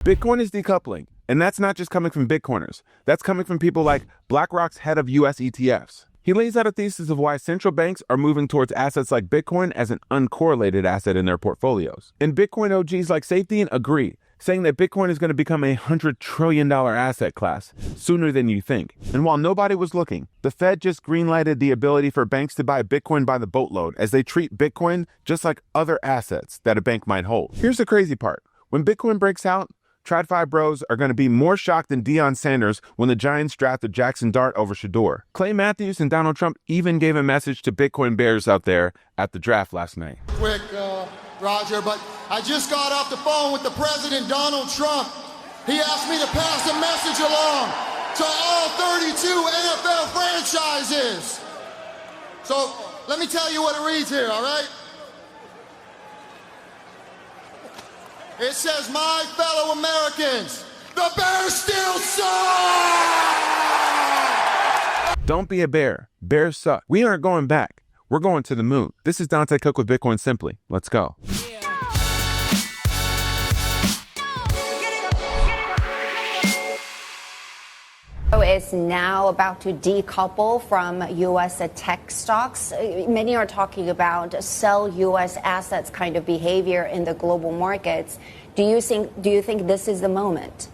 Bitcoin is decoupling, and that's not just coming from Bitcoiners. That's coming from people like BlackRock's head of US ETFs. He lays out a thesis of why central banks are moving towards assets like Bitcoin as an uncorrelated asset in their portfolios. And Bitcoin OGs like Saifedean agree, saying that Bitcoin is going to become a $100 trillion asset class sooner than you think. And while nobody was looking, the Fed just greenlighted the ability for banks to buy Bitcoin by the boatload as they treat Bitcoin just like other assets that a bank might hold. Here's the crazy part. When Bitcoin breaks out, TradFi bros are going to be more shocked than Deion Sanders when the Giants drafted Jackson Dart over Shador. Clay Matthews and Donald Trump even gave a message to Bitcoin bears out there at the draft last night. Quick, Roger, but I just got off the phone with the president, Donald Trump. He asked me to pass a message along to all 32 NFL franchises. So let me tell you what it reads here, all right? It says, my fellow Americans, the Bears still suck! Don't be a bear. Bears suck. We aren't going back. We're going to the moon. This is Dante Cook with Bitcoin Simply. Let's go. Is now about to decouple from U.S. tech stocks. Many are talking about sell U.S. assets kind of behavior in the global markets. Do you think this is the moment?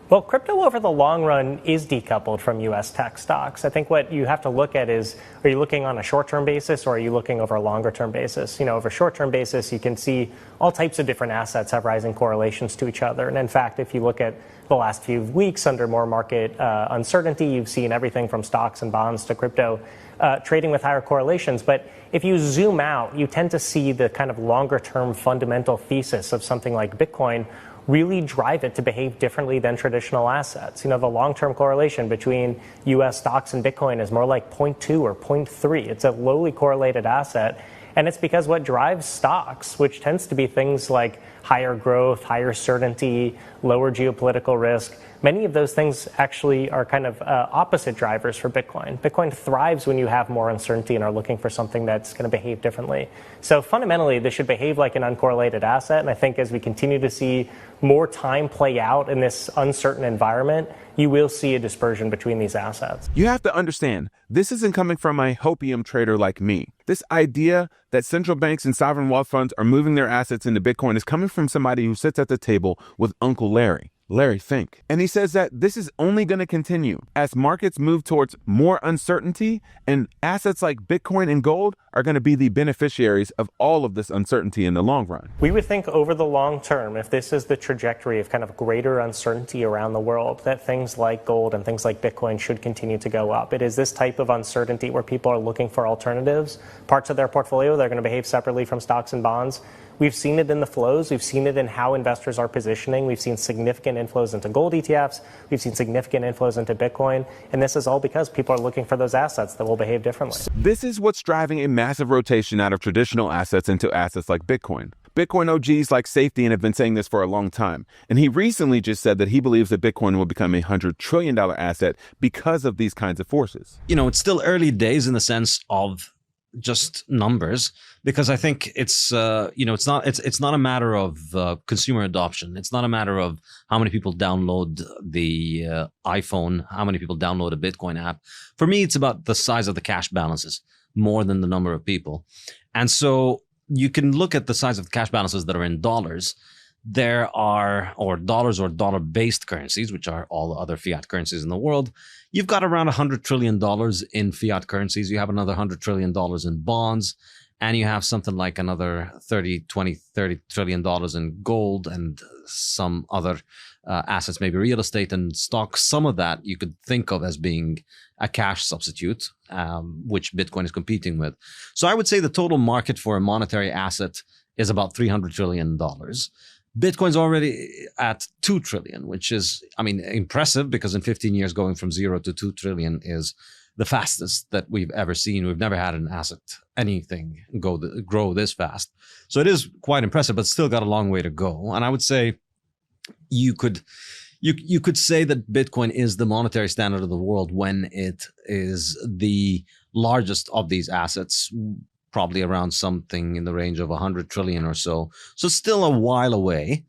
Well, crypto over the long run is decoupled from U.S. tech stocks. I think what you have to look at is, are you looking on a short-term basis or are you looking over a longer-term basis? You know, over a short-term basis, you can see all types of different assets have rising correlations to each other. And in fact, if you look at the last few weeks under more market uncertainty, you've seen everything from stocks and bonds to crypto trading with higher correlations. But if you zoom out, you tend to see the kind of longer-term fundamental thesis of something like Bitcoin really drive it to behave differently than traditional assets. You know, the long-term correlation between U.S. stocks and Bitcoin is more like 0.2 or 0.3. It's a lowly correlated asset. And it's because what drives stocks, which tends to be things like higher growth, higher certainty, lower geopolitical risk, many of those things actually are kind of opposite drivers for Bitcoin. Bitcoin thrives when you have more uncertainty and are looking for something that's going to behave differently. So fundamentally, this should behave like an uncorrelated asset. And I think as we continue to see more time play out in this uncertain environment, you will see a dispersion between these assets. You have to understand, this isn't coming from a hopium trader like me. This idea that central banks and sovereign wealth funds are moving their assets into Bitcoin is coming from somebody who sits at the table with Uncle Larry Fink. And he says that this is only going to continue as markets move towards more uncertainty, and assets like Bitcoin and gold are going to be the beneficiaries of all of this uncertainty in the long run. We would think over the long term, if this is the trajectory of kind of greater uncertainty around the world, that things like gold and things like Bitcoin should continue to go up. It is this type of uncertainty where people are looking for alternatives, parts of their portfolio that are going to behave separately from stocks and bonds. We've seen it in the flows. We've seen it in how investors are positioning. We've seen significant inflows into gold ETFs. We've seen significant inflows into Bitcoin. And this is all because people are looking for those assets that will behave differently. This is what's driving a massive rotation out of traditional assets into assets like Bitcoin. Bitcoin OGs like Saifedean have been saying this for a long time. And he recently just said that he believes that Bitcoin will become a $100 trillion asset because of these kinds of forces. You know, it's still early days in the sense of just numbers, because I think it's it's not a matter of consumer adoption. It's not a matter of how many people download the iPhone, how many people download a Bitcoin app. For me, it's about the size of the cash balances more than the number of people. And so you can look at the size of the cash balances that are in dollars. There are, or dollars or dollar-based currencies, which are all the other fiat currencies in the world. You've got around $100 trillion in fiat currencies. You have another $100 trillion in bonds, and you have something like another $30 trillion in gold and some other assets, maybe real estate and stocks. Some of that you could think of as being a cash substitute, which Bitcoin is competing with. So I would say the total market for a monetary asset is about $300 trillion. Bitcoin's already at 2 trillion, which is, I mean, impressive, because in 15 years, going from 0 to 2 trillion is the fastest that we've ever seen. We've never had an asset, anything, grow this fast. So it is quite impressive, but still got a long way to go. And I would say you could say that Bitcoin is the monetary standard of the world when it is the largest of these assets, probably around something in the range of 100 trillion or so. So still a while away.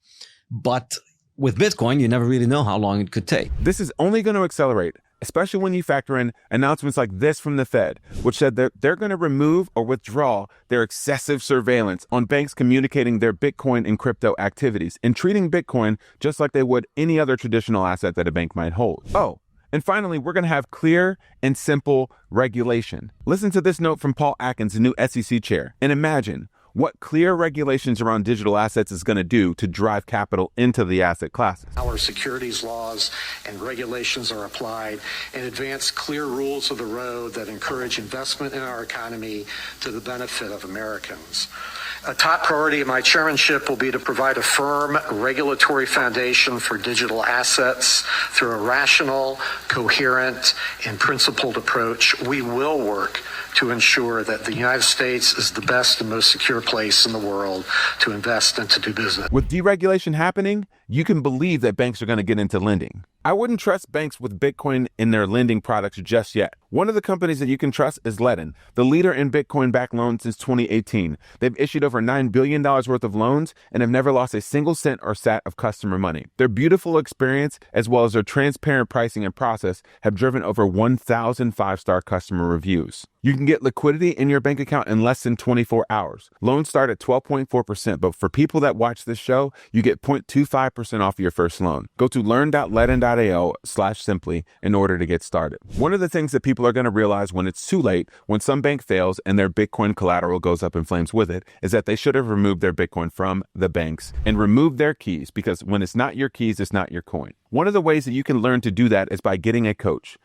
But with Bitcoin, you never really know how long it could take. This is only going to accelerate, especially when you factor in announcements like this from the Fed, which said that they're going to remove or withdraw their excessive surveillance on banks communicating their Bitcoin and crypto activities and treating Bitcoin just like they would any other traditional asset that a bank might hold. Oh, and finally, we're going to have clear and simple regulation. Listen to this note from Paul Atkins, the new SEC chair, and imagine what clear regulations around digital assets is going to do to drive capital into the asset classes. Our securities laws and regulations are applied and advance clear rules of the road that encourage investment in our economy to the benefit of Americans. A top priority of my chairmanship will be to provide a firm regulatory foundation for digital assets through a rational, coherent, and principled approach. We will work to ensure that the United States is the best and most secure place in the world to invest and to do business. With deregulation happening, you can believe that banks are going to get into lending. I wouldn't trust banks with Bitcoin in their lending products just yet. One of the companies that you can trust is Ledn, the leader in Bitcoin-backed loans since 2018. They've issued over $9 billion worth of loans and have never lost a single cent or sat of customer money. Their beautiful experience, as well as their transparent pricing and process, have driven over 1,000 five-star customer reviews. You can get liquidity in your bank account in less than 24 hours. Loans start at 12.4%, but for people that watch this show, you get 0.25% off your first loan. Go to learn.ledn.io/simply in order to get started. One of the things that people are going to realize when it's too late, when some bank fails and their Bitcoin collateral goes up in flames with it, is that they should have removed their Bitcoin from the banks and removed their keys, because when it's not your keys, it's not your coin. One of the ways that you can learn to do that is by getting a coach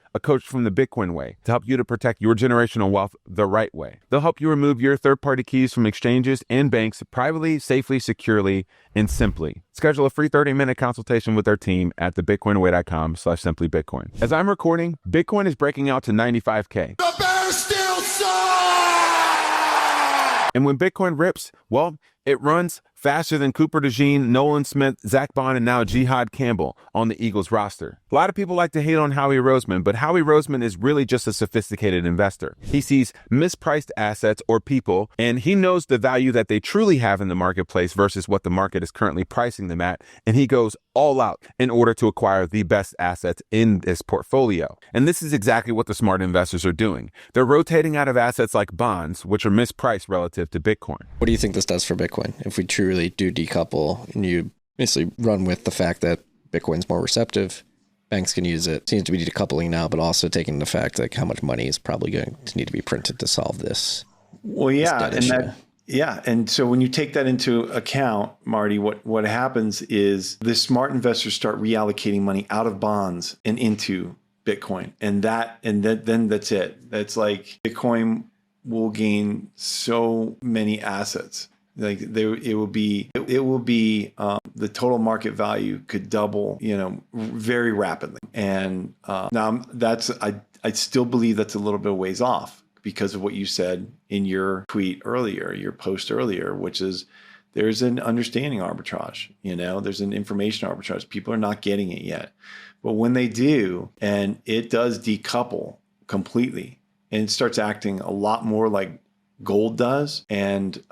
from the Bitcoin way, to help you to protect your generational wealth the right way. They'll help you remove your third-party keys from exchanges and banks privately, safely, securely, and simply. Schedule a free 30-minute consultation with their team at thebitcoinway.com/simplybitcoin. As I'm recording, Bitcoin is breaking out to 95K. The bear still sucks! And when Bitcoin rips, well, it runs faster than Cooper DeJean, Nolan Smith, Zach Bond, and now Jihad Campbell on the Eagles roster. A lot of people like to hate on Howie Roseman, but Howie Roseman is really just a sophisticated investor. He sees mispriced assets or people, and he knows the value that they truly have in the marketplace versus what the market is currently pricing them at, and he goes all out in order to acquire the best assets in this portfolio. And this is exactly what the smart investors are doing. They're rotating out of assets like bonds, which are mispriced relative to Bitcoin. What do you think this does for Bitcoin if we truly do decouple and you basically run with the fact that Bitcoin's more receptive, banks can use it? Seems to be decoupling now, but also taking the fact like how much money is probably going to need to be printed to solve this. Well, yeah, and so when you take that into account, Marty, what happens is the smart investors start reallocating money out of bonds and into Bitcoin, and then that's it. That's like Bitcoin will gain so many assets. Like it will be the total market value could double, very rapidly. And now I still believe that's a little bit of ways off because of what you said in your tweet earlier, your post earlier, which is there's an understanding arbitrage, there's an information arbitrage. People are not getting it yet. But when they do, and it does decouple completely, and it starts acting a lot more like gold does, and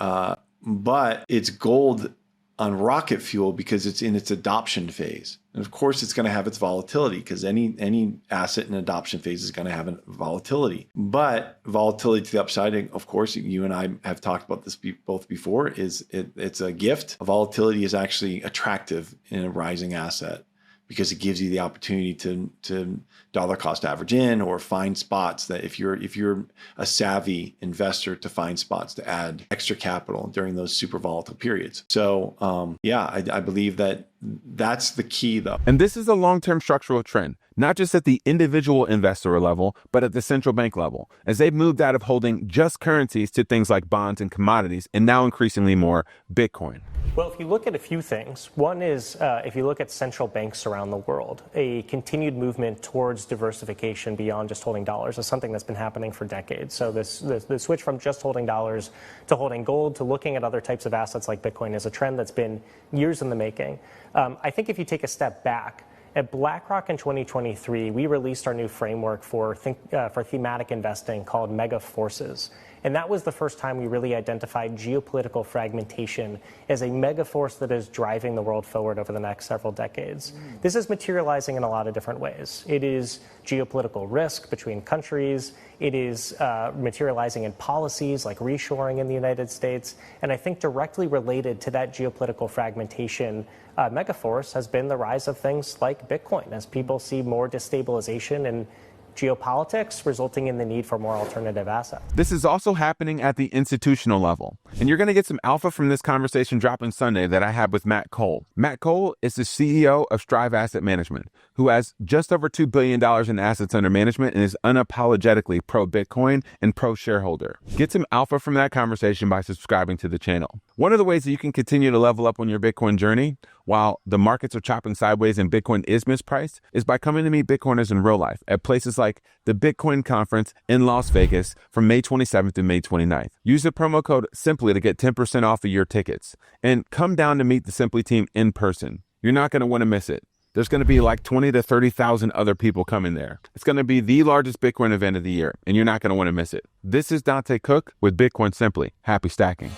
but it's gold on rocket fuel because it's in its adoption phase. And of course, it's going to have its volatility because any asset in adoption phase is going to have a volatility. But volatility to the upside, of course, you and I have talked about this both before, it's a gift. Volatility is actually attractive in a rising asset because it gives you the opportunity to dollar cost average in or find spots that if you're a savvy investor, to find spots to add extra capital during those super volatile periods. So I believe that that's the key though. And this is a long-term structural trend, not just at the individual investor level, but at the central bank level, as they've moved out of holding just currencies to things like bonds and commodities, and now increasingly more Bitcoin. Well, if you look at a few things, one is if you look at central banks around the world, a continued movement towards diversification beyond just holding dollars is something that's been happening for decades. So the switch from just holding dollars to holding gold to looking at other types of assets like Bitcoin is a trend that's been years in the making. I think if you take a step back, at BlackRock in 2023, we released our new framework for thematic investing called Mega Forces. And that was the first time we really identified geopolitical fragmentation as a mega force that is driving the world forward over the next several decades. This is materializing in a lot of different ways. It is geopolitical risk between countries. It is materializing in policies like reshoring in the United States. And I think directly related to that geopolitical fragmentation megaforce has been the rise of things like Bitcoin, as people see more destabilization and geopolitics, resulting in the need for more alternative assets. This is also happening at the institutional level. And you're going to get some alpha from this conversation dropping Sunday that I had with Matt Cole. Matt Cole is the CEO of Strive Asset Management, who has just over $2 billion in assets under management and is unapologetically pro-Bitcoin and pro-shareholder. Get some alpha from that conversation by subscribing to the channel. One of the ways that you can continue to level up on your Bitcoin journey while the markets are chopping sideways and Bitcoin is mispriced is by coming to meet Bitcoiners in real life at places like the Bitcoin Conference in Las Vegas from May 27th to May 29th. Use the promo code SIMPLY to get 10% off of your tickets. And come down to meet the Simply team in person. You're not going to want to miss it. There's going to be like 20 to 30,000 other people coming there. It's going to be the largest Bitcoin event of the year, and you're not going to want to miss it. This is Dante Cook with Bitcoin Simply. Happy stacking.